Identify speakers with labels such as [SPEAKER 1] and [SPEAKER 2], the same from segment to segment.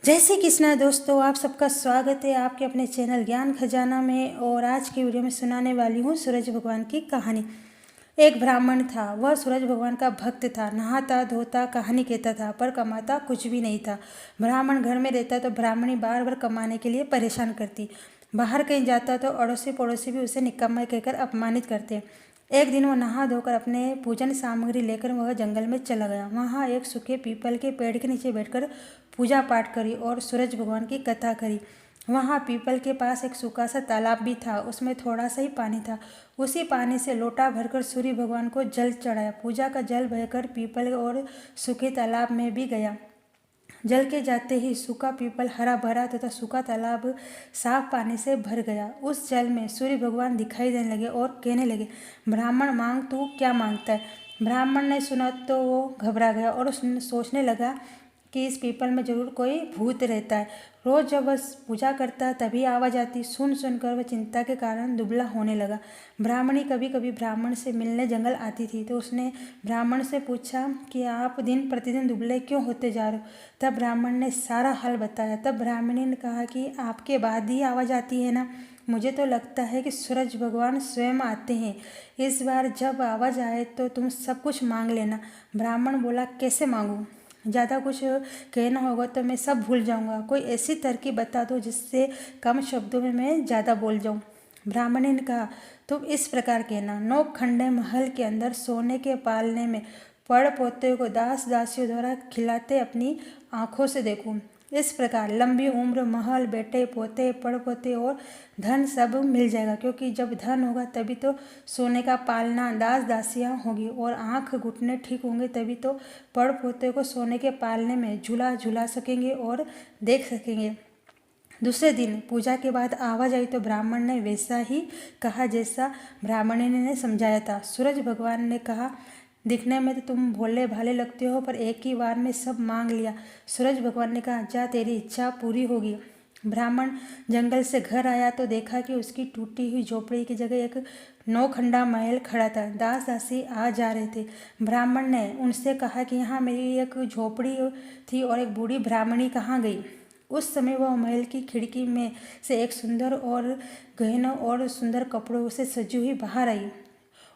[SPEAKER 1] जय श्री कृष्णा दोस्तों, आप सबका स्वागत है आपके अपने चैनल ज्ञान खजाना में। और आज की वीडियो में सुनाने वाली हूँ सूरज भगवान की कहानी। एक ब्राह्मण था, वह सूरज भगवान का भक्त था। नहाता धोता कहानी कहता था, पर कमाता कुछ भी नहीं था। ब्राह्मण घर में रहता तो ब्राह्मणी बार बार कमाने के लिए परेशान करती। बाहर कहीं जाता तो अड़ोसी पड़ोसी भी उसे निकम्मा कहकर अपमानित करते। एक दिन वो नहा धोकर अपने पूजन सामग्री लेकर वह जंगल में चला गया। वहाँ एक सूखे पीपल के पेड़ के नीचे बैठकर पूजा पाठ करी और सूरज भगवान की कथा करी। वहाँ पीपल के पास एक सूखा सा तालाब भी था, उसमें थोड़ा सा ही पानी था। उसी पानी से लोटा भरकर सूर्य भगवान को जल चढ़ाया। पूजा का जल बहकर पीपल और सूखे तालाब में भी गया। जल के जाते ही सूखा पीपल हरा भरा तथा सूखा तालाब साफ पानी से भर गया। उस जल में सूर्य भगवान दिखाई देने लगे और कहने लगे, ब्राह्मण मांग, तू क्या मांगता है। ब्राह्मण ने सुना तो वो घबरा गया और सोचने लगा कि इस पीपल में जरूर कोई भूत रहता है। रोज जब वह पूजा करता तभी आवाज़ आती। सुन सुनकर वह चिंता के कारण दुबला होने लगा। ब्राह्मणी कभी कभी ब्राह्मण से मिलने जंगल आती थी तो उसने ब्राह्मण से पूछा कि आप दिन प्रतिदिन दुबले क्यों होते जा रहे हो। तब ब्राह्मण ने सारा हाल बताया। तब ब्राह्मणी ने कहा कि आपके बाद ही आवाज़ आती है ना। मुझे तो लगता है कि सूरज भगवान स्वयं आते हैं। इस बार जब आवाज़ आए तो तुम सब कुछ मांग लेना। ब्राह्मण बोला, कैसे मांगूँ? ज़्यादा कुछ कहना होगा तो मैं सब भूल जाऊंगा। कोई ऐसी तरकीब बता दो जिससे कम शब्दों में मैं ज़्यादा बोल जाऊं। ब्राह्मण ने कहा, तुम इस प्रकार कहना, नोक खंडे महल के अंदर सोने के पालने में पड़ पोते को दास दासियों द्वारा खिलाते अपनी आँखों से देखूं। इस प्रकार लंबी उम्र, महल, बेटे पोते, पड़ पोते और धन सब मिल जाएगा, क्योंकि जब धन होगा तभी तो सोने का पालना, दास दासियाँ होगी, और आँख घुटने ठीक होंगे तभी तो पड़ पोते को सोने के पालने में झूला झूला सकेंगे और देख सकेंगे। दूसरे दिन पूजा के बाद आवाज़ आई तो ब्राह्मण ने वैसा ही कहा जैसा ब्राह्मणी ने समझाया था। सूरज भगवान ने कहा, दिखने में तो तुम भोले भाले लगते हो, पर एक ही बार में सब मांग लिया। सूरज भगवान ने कहा, जा तेरी इच्छा पूरी होगी। ब्राह्मण जंगल से घर आया तो देखा कि उसकी टूटी हुई झोपड़ी की जगह एक नौखंडा महल खड़ा था। दास दासी आ जा रहे थे। ब्राह्मण ने उनसे कहा कि यहाँ मेरी एक झोपड़ी थी और एक बूढ़ी ब्राह्मणी कहाँ गई। उस समय वह महल की खिड़की में से एक सुंदर और गहनों और सुंदर कपड़ों से सजी हुई बाहर आई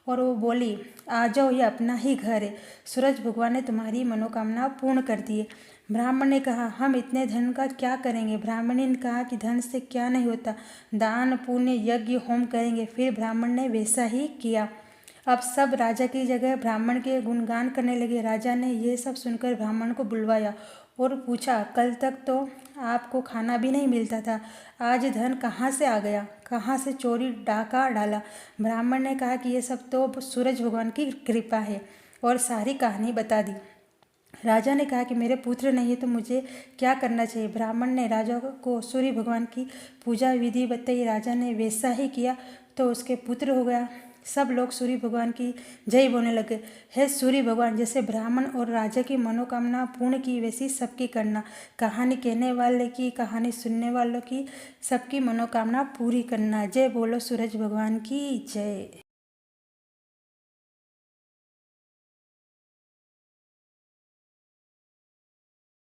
[SPEAKER 1] और वो बोली, आ जाओ, ये अपना ही घर है। सूरज भगवान ने तुम्हारी मनोकामना पूर्ण कर दी है। ब्राह्मण ने कहा, हम इतने धन का क्या करेंगे। ब्राह्मणी ने कहा कि धन से क्या नहीं होता, दान पुण्य यज्ञ होम करेंगे। फिर ब्राह्मण ने वैसा ही किया। अब सब राजा की जगह ब्राह्मण के गुणगान करने लगे। राजा ने यह सब सुनकर ब्राह्मण को बुलवाया और पूछा, कल तक तो आपको खाना भी नहीं मिलता था, आज धन कहाँ से आ गया, कहाँ से चोरी डाका डाला। ब्राह्मण ने कहा कि ये सब तो सूरज भगवान की कृपा है, और सारी कहानी बता दी। राजा ने कहा कि मेरे पुत्र नहीं है तो मुझे क्या करना चाहिए। ब्राह्मण ने राजा को सूर्य भगवान की पूजा विधि बताई। राजा ने वैसा ही किया तो उसके पुत्र हो गया। सब लोग सूर्य भगवान की जय बोलने लगे। हे सूर्य भगवान, जैसे ब्राह्मण और राजा की मनोकामना पूर्ण की वैसी सबकी करना। कहानी कहने वाले की, कहानी सुनने वालों की, सबकी मनोकामना पूरी करना। जय बोलो सूरज भगवान की जय।